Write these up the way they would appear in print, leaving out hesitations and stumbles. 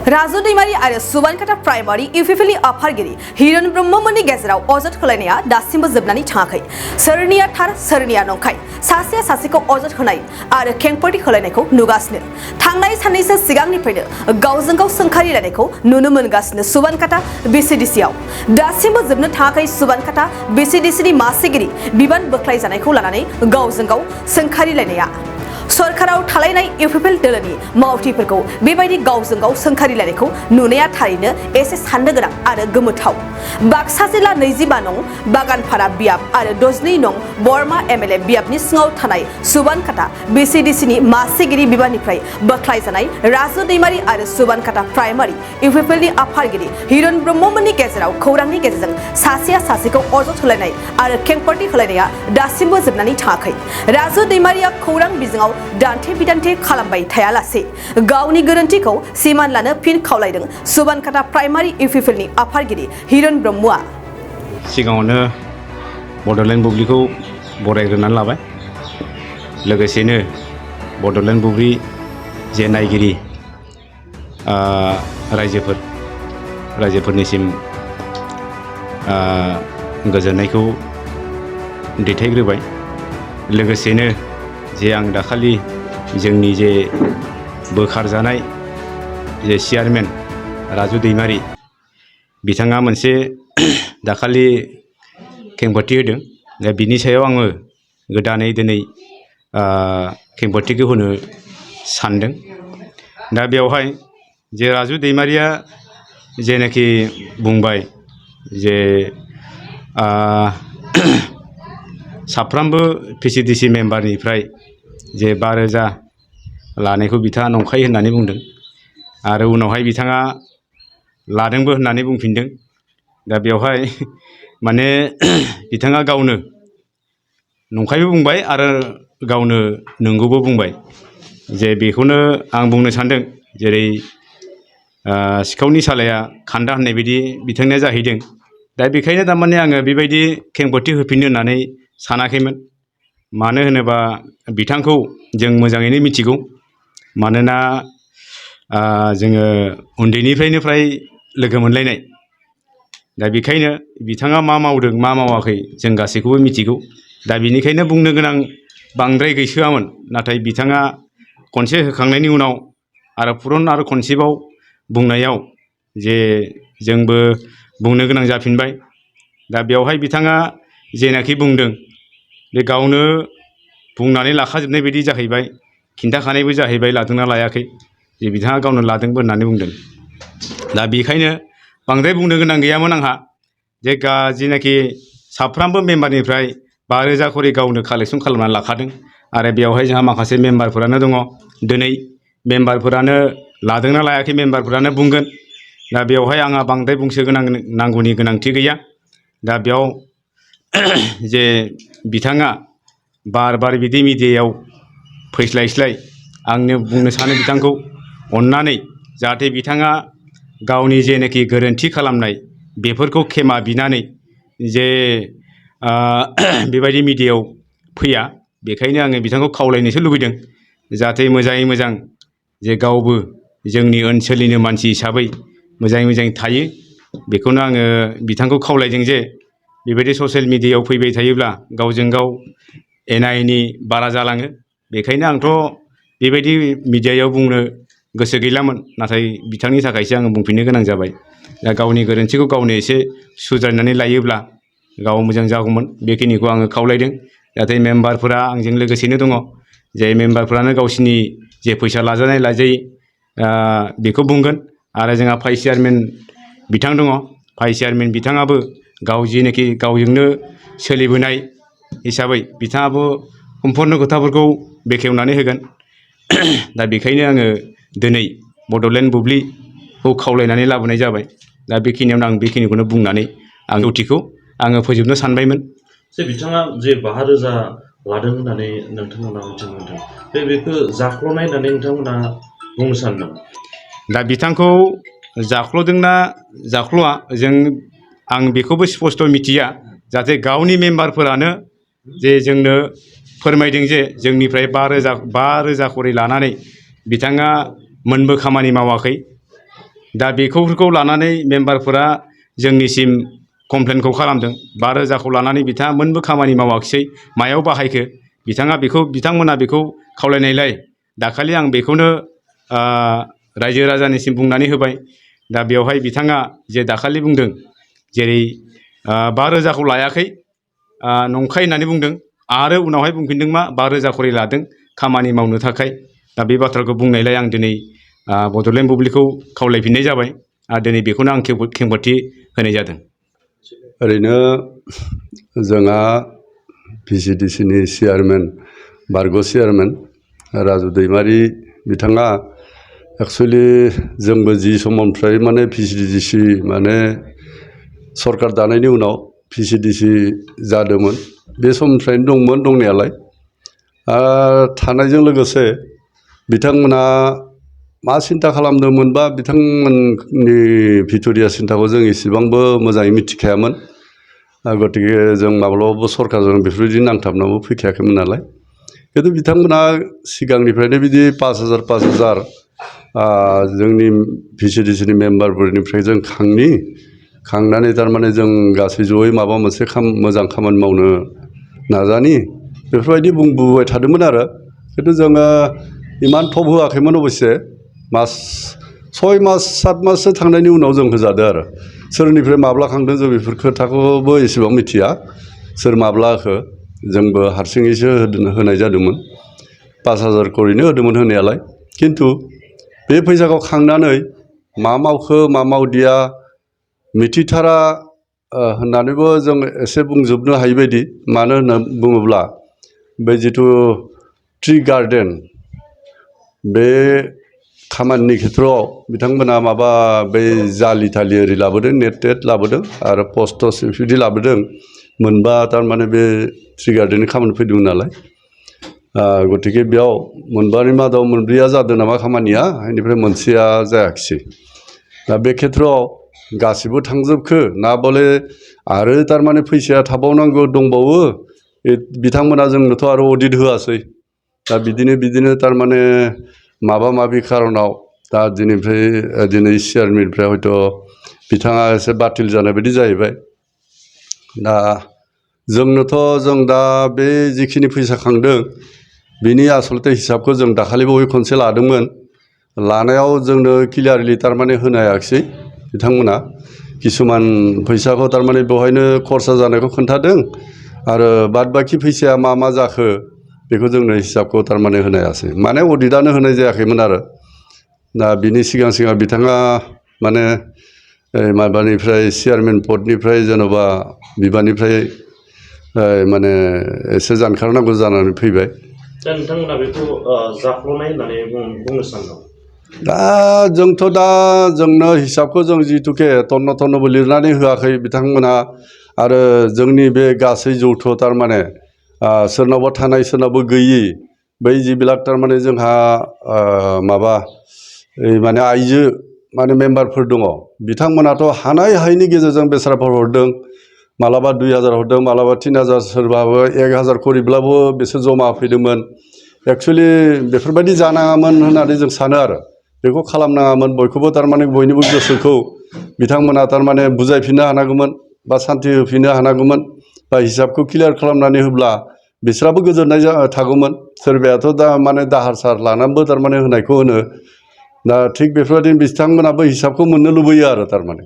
राजु दैमारी आरो सुबानकाटा प्राइमारि इउपिपिएलनि आफादगिरि हिरन ब्रह्ममोननि गेजेराव अजद होलायनाया दासिमबो जोबनानै थाङाखै। सोरनिया थार सोरनिया नंखाय सासेया सासेखौ अजद होनाय आरो खेंफोरथि होलायनायखौ नुगासिनो। थांनाय साननैसो सिगांनिफ्रायनो गावजों गाव सोंखारिलायनायखौ नुनो मोनगासिनो सुबानकाटा बिसिडिसिआव। दासिमबो जोबनो थाङाखै सुबानकाटा बिसिडिसिनि मासिगिरि बिबान बोख्लायजानायखौ लानानै गावजों गाव सोंखारिलायनाया। सरकाराव थालायनाय इउपिपिएल दोलोनि मावथिफोरखौ बेबायदि गावजों गाव सोंखारिलायनायखौ नुनाया थारैनो एसे साननो गोनां आरो गोमोथाव। बाक्सा जिल्ला 25 नं बागानपारा बियाब आरो 12 नं बरमा एमएलए बियाबनि सिङाव थानाय सुबानकाटा बिसिडिसिनि मासिगिरि बिबाननिफ्राय बोख्लायजानाय राजु दैमारी आरो सुबानकाटा प्राइमारि इउपिपिएलनि आफादगिरि हिरन ब्रह्ममोननि गेजेराव खौरांनि गेजेरजों सासेया सासेखौ अजद होलायनाय आरो खेंफोरथि होलायनाया दासिमबो जोबनानै थाङाखै। राजु दैमारीया खौरां बिजोङाव दान्थे बिदान्थे खालामबाय थायालासे गावनि गोरोन्थिखौ सिमान लानो फिन खावलायदों सुबानकाटा प्राइमारि इउपिपिएलनि आफादगिरि हिरन ब्रह्मआ। सिगाङावनो बड'लेण्ड बुब्लिखौ बरायग्रोनानै लाबाय। लोगोसेनो बड'लेण्ड बुब्लि जे नायगिरि रायजोफोरनिसिम गोजोननायखौ दैथायग्रोबाय। लोगोसेनो जे आं दाखालि जोंनि जे बोखारजानाय जे चेयारमेन राजु दैमारी बिथाङा मोनसे दाखालि खेंफोरथि होदों। दा बिनि सायाव आङो गोदानै दिनै खेंफोरथिखौ होनो सानदों। दा बेवहाय जे राजु दैमारीया जेनाखि बुंबाय जे साफ्रोमबो पिसिडिसि मेम्बारनिफ्राय जे 5,000 लानायखौ बिथाङा नंखाय होननानै बुंदों आरो उनावहाय बिथाङा लादोंबो होननानै बुंफिनदों। दा बेवहाय माने बिथाङा गावनो नंखायबो बुंबाय आरो गावनो नंगौबो बुंबाय। जे बेखौनो आं बुंनो सानदों, जेरै सिखावनि सालाया खान्दा होननाय बायदि बिथांनिया जाहैदों। दा बेखायनो थारमाने आङो बेबायदि खेंफोरथि होफिननो होननानै सानाखैमोन। मानो होनोबा बिथांखौ जों मोजाङैनो मिथिगौ। मानोना जोङो उन्दैनिफ्रायनो फ्राय लोगो मोनलायनाय। दा बेखायनो बिथाङा मा मावदों मा मावाखै जों गासैखौबो मिथिगौ। दा बिनिखायनो बुंनो गोनां बांद्राय गैसोआमोन। नाथाय बिथाङा खनसे होखांनायनि उनाव आरो पुरन आरो खनसेबाव बुंनायाव जे जोंबो बुंनो गोनां जाफिनबाय। दा बेवहाय बिथाङा जेनाखि बुंदों बे गावनो बुंनानै लाखाजोबनाय बायदि जाहैबाय, खिन्थाखानायबो जाहैबाय लादोंना लायाखै। जे बिथाङा गावनो लादोंबो होननानै बुंदों। दा बेखायनो बांद्राय बुंनो गोनां गैयामोन आंहा। जे जेनाखि साफ्रोमबो मेम्बारनिफ्राय 5,000 खरि गावनो कालेक्सन खालामनानै लाखादों आरो बेवहाय जोंहा माखासे मेम्बारफोरानो दङ। दिनै मेम्बारफोरानो लादोंना लायाखै मेम्बारफोरानो बुंगोन। दा बेवहाय आंहा बांद्राय बुंसो नांगौनि गोनांथि गैया। दा बेयाव जे बिथाङा बार बिदि मिडियायाव फैस्लायस्लाय आंनो बुंनो सानो बिथांखौ अननानै जाहाथे बिथाङा गावनि जेनाखि गोरोन्थि खालामनाय बेफोरखौ खेमा बिनानै जे बेबायदि मिडियायाव फैया। बेखायनो आङो बिथांखौ खावलायनोसो लुबैदों जाहाथे मोजाङै मोजां जे गावबो जोंनि ओनसोलनिनो मानसि हिसाबै मोजाङै मोजां थायो। बेखौनो आङो बिथांखौ खावलायदों जे बेबायदि ससियेल मिडियायाव फैबाय थायोब्ला गावजों गाव एना एनि बारा जालाङो। बेखायनो आंथ' बेबायदि मिडियायाव बुंनो गोसो गैलामोन। नाथाय बिथांनि थाखायसो आङो बुंफिननो गोनां जाबाय। दा गावनि गोरोन्थिखौ गावनो एसे सुद्रायनानै लायोब्ला गाव मोजां जागौमोन। बेखिनिखौ आङो खावलायदों। जाहाथे मेम्बारफोरा आंजों लोगोसेनो दङ। जे मेम्बारफोरानो गावसिनि जे फैसा लाजानाय लाजायै बेखौ बुंगोन। आरो जोंहा भाइस चेयारमेन बिथां दङ। भाइस चेयारमेन बिथाङाबो गाव जेनाखि गावजोंनो सोलिबोनाय हिसाबै बिथाङाबो सम्पुर्ण खोथाफोरखौ बेखेवनानै होगोन। दा बेखायनो आङो दिनै बड'लेण्ड बुब्लिखौ खावलायनानै लाबोनाय जाबाय। दा बेखिनियावनो आं बेखिनिखौनो बुंनानै आं डिउटिखौ आङो फोजोबनो सानबायमोन। जे बिथाङा जे 5,000 लादों होननानै नोंथांमोना मिथिनो मोनदों, बेखौ जाख्ल'नाय होननानै नोंथांमोना बुंनो सानो नामा? दा बिथांखौ जाख्ल'दोंना जाख्ल'आ आं बेखौबो स्पस्त' मिथिया। जाहाथे गावनि मेम्बारफोरानो जे जोंनो फोरमायदों जे जोंनिफ्राय 5,000 खरि लानानै बिथाङा मोनबो खामानि मावाखै। दा बेफोरखौ लानानै मेम्बारफोरा जोंनिसिम कमप्लेनखौ खालामदों 5,000खौ लानानै बिथाङा मोनबो खामानि मावाखिसै मायाव बाहायखो बिथांमोना बेखौ खावलायनायलाय दाखालि आं बेखौनो रायजो राजानिसिम बुंनानै होबाय। दा बेवहाय बिथाङा जे दाखालि बुंदों जेरै 5,000खौ लायाखै नंखाय होननानै बुंदों आरो उनावहाय बुंफिनदों मा 5,000 खरि लादों खामानि मावनो थाखाय। दा बे बाथ्राखौ बुंनायलाय आं दिनै बड'लेण्ड बुब्लिखौ खावलायफिननाय जाबाय आरो दिनै बेखौनो आं खेंफोरथि होनाय जादों। ओरैनो जोंहा VCDCनि चेयारमेन बारग' चेयारमेन राजु दैमारि बिथाङा एक्सुवेलि जोंबो जि समनिफ्राय माने VCDC माने सरकार दानायनि उनाव VCDC जादोंमोन बे समनिफ्रायनो दंमोन दंनायालाय थानायजों लोगोसे बिथांमोना मा सिन्था खालामदोंमोनबा बिथांमोननि भिट'रिया सिन्ताखौ जों इसेबांबो मोजाङै मिथिखायामोन। गतिके जों माब्लाबाबो सरकारजों बेफोरबायदि नांथाबनाबो फैखायाखैमोन नालाय खिन्थु बिथांमोना सिगांनिफ्रायनो बिदि 5,000 जोंनि VCDCनि मेम्बारफोरनिफ्राय जों खांनानै थारमाने जों गासै जयै माबा मोनसे मोजां खामानि मावनो नाजानि बेफोरबायदि बुंबोबाय थादोंमोन आरो खिन्थु जोङो इमान थब होआखैमोन अबयसे 6 मास 7 माससो थांनायनि उनाव जों होजादो आरो सोरनिफ्राय माब्ला खांदों जों बेफोर खोथाखौबो एसेबां मिथिया सोर माब्ला होखो जोंबो हारसिङैसो होनाय जादोंमोन 5,000 खरैनो होदोंमोन होनायालाय खिन्थु बे फैसाखौ खांनानै मा मावखो मा मावदिया मिथिथारा होननानैबो जों एसे बुंजोबनो हायि बायदि मानो होनना बुङोब्ला बे जिथु ट्रि गार्डेन बे खामानिनि खेथ्रआव बिथांमोना माबा बै जालि थालि ओरै लाबोदों नेट लाबोदों आरो पस्ट बेफोरबायदि लाबोदों मोनबा थारमाने बे ट्रि गार्डेननि खामानि फैदोंमोन नालाय गतिके बेयाव मोनबानि मादाव मोनब्रैया जादों नामा खामानिया बेनिफ्राय मोनसेया जायाखिसै। दा बे खेथ्रआव गासिबो थांजोबखो ना बले आरो थारमाने फैसाया थाबावनांगौ दंबावो बिथांमोना जोंनोथ' आरो अडिट होआसै दा बिदिनो थारमाने माबा माबि खारनाव दा दिनै चेयारमेननिफ्राय हयथ' बिथाङा एसे बातिल जानाय बायदि जाहैबाय। दा जोंनोथ' जों दा बे जिखिनि फैसा खांदों बिनि आसलथे हिसाबखौ जों दाखालिबो खनसे लादोंमोन लानायाव जोंनो क्लियारलि थारमाने होनो हायाखिसै बिथांमोना किसुमान फैसाखौ थारमाने बेवहायनो खरसा जानायखौ खोन्थादों आरो बाद बाखि फैसाया मा जाखो बेखौ जोंनो हिसाबखौ थारमाने होनो हायासै माने अडिटआनो होनाय जायाखैमोन आरो दा बिनि सिगां बिथाङा माने माबानिफ्राय चेयारमेन पदनिफ्राय जेन'बा बिबाननिफ्राय माने एसे जानखारनांगौ जानानै फैबाय। दा नोंथांमोना बेखौ जाख्ल'नाय होननानै बुंनो सानदों? दा जोंथ' दा जोंनो हिसाबखौ जों जिथुके तन्नबो लिरनानै होआखै बिथांमोना आरो जोंनि बे गासै जौथ' थारमाने सोरनावबा थानाय सोरनावबा गैयि बै जिবিলাক थारमाने जोंहा माबा माने आइजो माने मेम्बारफोर दङ बिथांमोनाथ' हानाय हायिनि गेजेरजों बेसाराफोर हरदों मालाबा 2,000 हरदों मालाबा 3,000 सोरबाबो 1,000 खरिब्लाबो बिसोर जमा होफैदोंमोन। एक्सुवेलि बेफोरबायदि जानाङामोन होननानै जों सानो आरो बेखौ खालामनाङामोन बयखौबो थारमाने बयनिबो गोसोखौ बिथांमोना थारमाने बुजायफिननो हानांगौमोन बा सान्ति होफिननो हानांगौमोन बा हिसाबखौ क्लियार खालामनानै होब्ला बिसोराबो गोजोननाय थागौमोन। सोरबायाथ' दा माने दाहार सार लानानैबो थारमाने होनायखौ होनो दा थिग बेफोरबायदिनो बिथांमोनाबो हिसाबखौ मोननो लुबैयो आरो थारमाने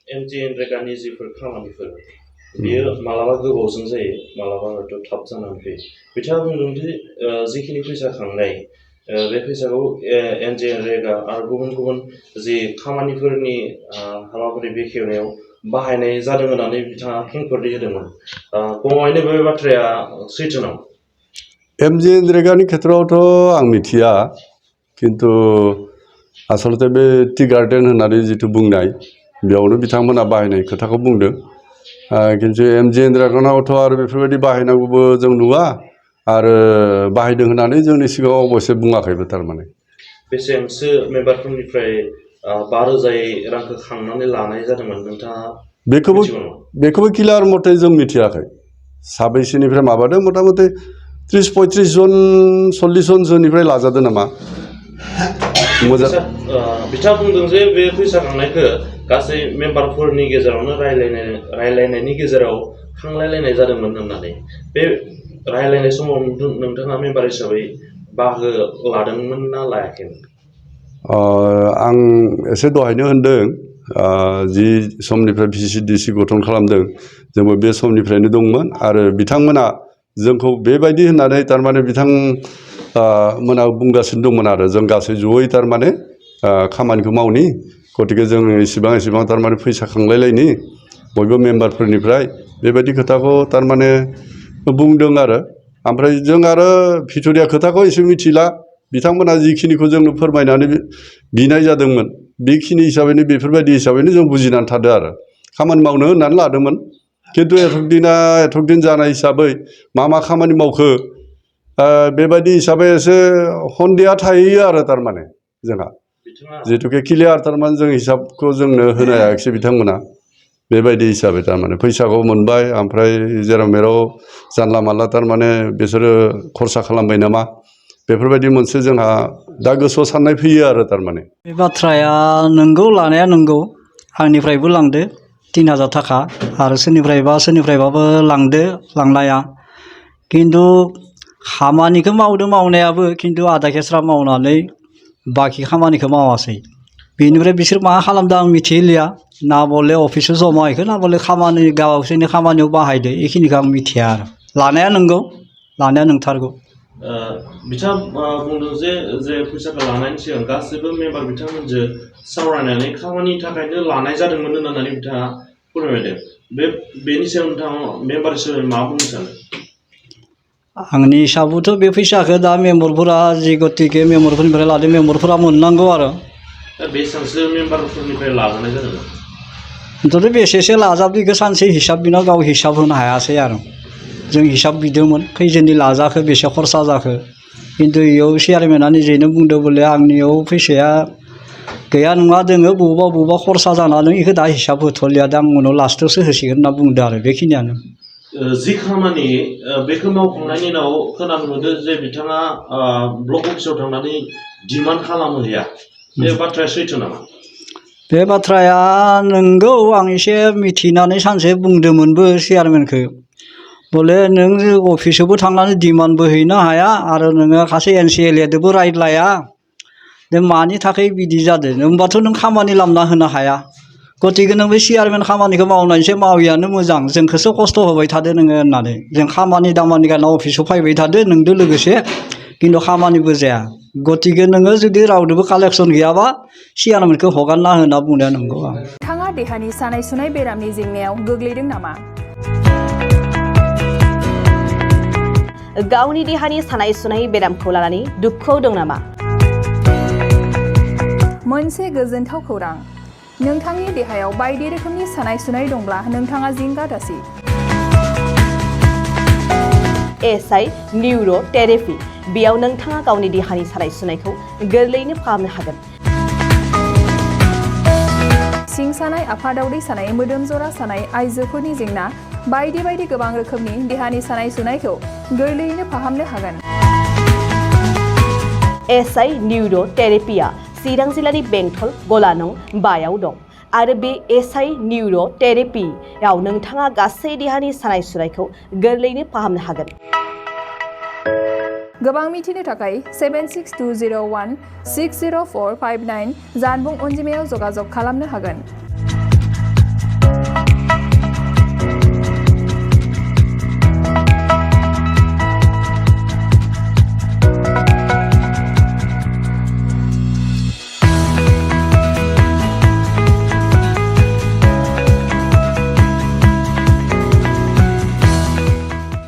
एनरेगानि जिफोर खामानिफोर बियो मालाबा गोबावजों जायो मालाबा हयथ' थाब जानानै फैयो बिथाङा बुंदों दि जिखिनि फैसा खांनाय बे फैसाखौ एनरेगा आरो गुबुन जि खामानिफोरनि हाबाफारि बेखेवनायाव बाहायनाय जादों होननानै बिथाङा खेंफोरथि होदोंमोन गमामायैनो बे बाथ्राया सैथो नामा? एनरेगानि खेथ्रआवथ' आं मिथिया खिन्थु आसलथे बे टि गार्डेन होननानै जिथु बुंनाय बेयावनो बिथांमोना बाहायनाय खोथाखौ बुंदों खिन्थु एनरेगानावथ' आरो बेफोरबायदि बाहायनांगौबो जों नुवा आरो बाहायदों होननानै जोंनि सिगाङाव अबयसे बुङाखैबो थारमाने। बेसेबांसो मेम्बारफोरनिफ्राय 5,000 रांखौ खांनानै लानाय जादोंमोन नोंथाङा मिथिगौ नामा? बेखौबो क्लियार मथे जों मिथियाखै साबैसेनिफ्राय माबादों मथा मथि 30-35 जन 40 जनसोनिफ्राय लाजादों नामा। मोजां बिथाङा बुंदों जे बे फैसा खांनायखौ गासै मेम्बारफोरनि गेजेरावनो रायलायनायनि गेजेराव खांलायलायनाय जादोंमोन होननानै बे रायलायनाय समाव नोंथाङा मेम्बार हिसाबै बाहागो लादोंमोन ना लायाखैमोन? आं एसे दहायनो होनदों जि समनिफ्राय VCDC गठन खालामदों जोंबो बे समनिफ्रायनो दंमोन आरो बिथांमोना जोंखौ बेबायदि होननानै थारमाने बिथां मोना बुंगासिनो दंमोन आरो जों गासै जयै थारमाने खामानिखौ मावनि गतिके जों इसेबां थारमाने फैसा खांलायलायनि बयबो मेम्बारफोरनिफ्राय बेबायदि खोथाखौ थारमाने बुंदों आरो ओमफ्राय जों आरो भितरिया खोथाखौ एसे मिथिला बिथांमोना जिखिनिखौ जोंनो फोरमायनानै बिनाय जादोंमोन बेखिनि हिसाबैनो बेफोरबायदि हिसाबैनो जों बुजिनानै थादों आरो खामानि मावनो होननानै लादोंमोन खिन्थु एथक दिन जानाय हिसाबै मा खामानि मावखो बेबायदि हिसाबै एसे हन्देहा थाहैयो आरो थारमाने जोंहा जिहेतुके क्लियार थारमाने जों हिसाबखौ जोंनो होनो हायाखिसै बिथांमोना बेबायदि हिसाबै थारमाने फैसाखौ मोनबाय ओमफ्राय जेराव मेराव जानला मानला थारमाने बिसोरो खरसा खालामबाय नामा बेफोरबायदि मोनसे जोंहा दा गोसोआव साननाय फैयो आरो थारमाने बे बाथ्राया नंगौ लानाया नंगौ आंनिफ्रायबो लांदो 3000 थाखा आरो सोरनिफ्रायबाबो लांदो लांनाया खिन्थु खामानिखौ मावदों मावनायाबो खिन्थु आधा खेस्रा मावनानै बाखि खामानिखौ मावासै बेनिफ्राय बिसोर मा खालामदों आं मिथिलिया ना बले अफिसाव जमा हैखो ना बले खामानि गावसोरनि खामानियाव बाहायदो बेखिनिखौ आं मिथिया आरो लानाया नंगौ लानाया नंथारगौ बिथाङा बुंदों जे फैसाखौ लानायनि सिगां गासैबो मेम्बार बिथांमोनजों सावरायनानै खामानिनि थाखायनो लानाय जादोंमोन होननानै बिथाङा फोरमायदों बेनि सायाव नोंथाङा मेम्बार हिसाबै मा बुंनो सानो? आंनि हिसाबावथ' बे फैसाखौ दा मेम्बारफोरा जि गतिके मेम्बारफोरनिफ्राय लादों मेम्बारफोरा मोननांगौ आरो बेसेबांसो मेम्बारफोरनिफ्राय लाजानाय जादों? ओमफ्राय बेसेसो लाजाबदो बेखौ सानसे हिसाब बिनाव गाव हिसाब होनो हायासै आरो जों हिसाब बिदोंमोन खैजोननि लाजाखो बेसे खरसा जाखो खिन्थु इयाव चेयारमेना निजेनो बुंदों बोले आंनियाव फैसाया गैया नङा दोङो बबावबा खरसा जानानै बेखौ दा हिसाब होथ'लिया दा आं उनाव लास्टआवसो होसिगोन होनना बुंदों आरो बेखिनियानो जि खामानि बेखौ मावखांनायनि उनाव खोनानो मोनदों जे बिथाङा ब्लक अफिसाव थांनानै डिमान्ड खालामहैया बे बाथ्राया सैथो नामा? बे बाथ्राया नंगौ आं एसे मिथिनानै सानसे बुंदोंमोनबो चेयारमेनखौ बोले नों अफिसावबो थांनानै डिमान्डबो हैनो हाया आरो नोङो सासे NCLA-दोबो रायज्लाया नों मानि थाखाय बिदि जादों होनबाथ' नों खामानि लामना होनो हाया गतिके नों बे चेयारमेन खामानिखौ मावनायसो मावियानो मोजां जोंखौसो खस्थ' होबाय थादो नोङो होननानै जों खामानि दामानि गारना अफिसाव फैबाय थादो नोंदो लोगोसे खिन्थु खामानिबो जाया गतिके नोङो जुदि रावदोबो कालेक्सन गैयाबा चेयारमेनखौ हगारना होना बुंनाया नंगौ आं नोंथाङा देहानि सानाय सुनाय बेरामनि जेंनायाव गोग्लैदों नामा? गावनि देहानि सानाय सुनाय बेरामखौ लानानै दुखुआव दं नामा? मोनसे गोजोनथाव खौरां नोंथांनि देहायाव बायदि रोखोमनि सानाय सुनाय दंब्ला नोंथाङा जिंगा दासि SI निउर' थेरापि बेयाव नोंथाङा गावनि देहानि सानाय सुनायखौ गोरलैयैनो फाहामनो हागोन सिं सानाय आफादावदै सानाय मोदोम जरा सानाय आइजोफोरनि जेंना बायदि गोबां रोखोमनि देहानि सानाय सुनायखौ गोरलैयैनो फाहामनो हागोन SI निउर' थेरापिया चिरां जिल्लानि बेंटल गलानं 5 आव दं आरो बे SI निउर' थेरापियाव नोंथाङा गासै देहानि सानाय सुनायखौ गोरलैयैनो फाहामनो हागोन गोबां मिथिनो थाखाय 7620160459 जानबुं अनजिमायाव जगाजग खालामनो हागोन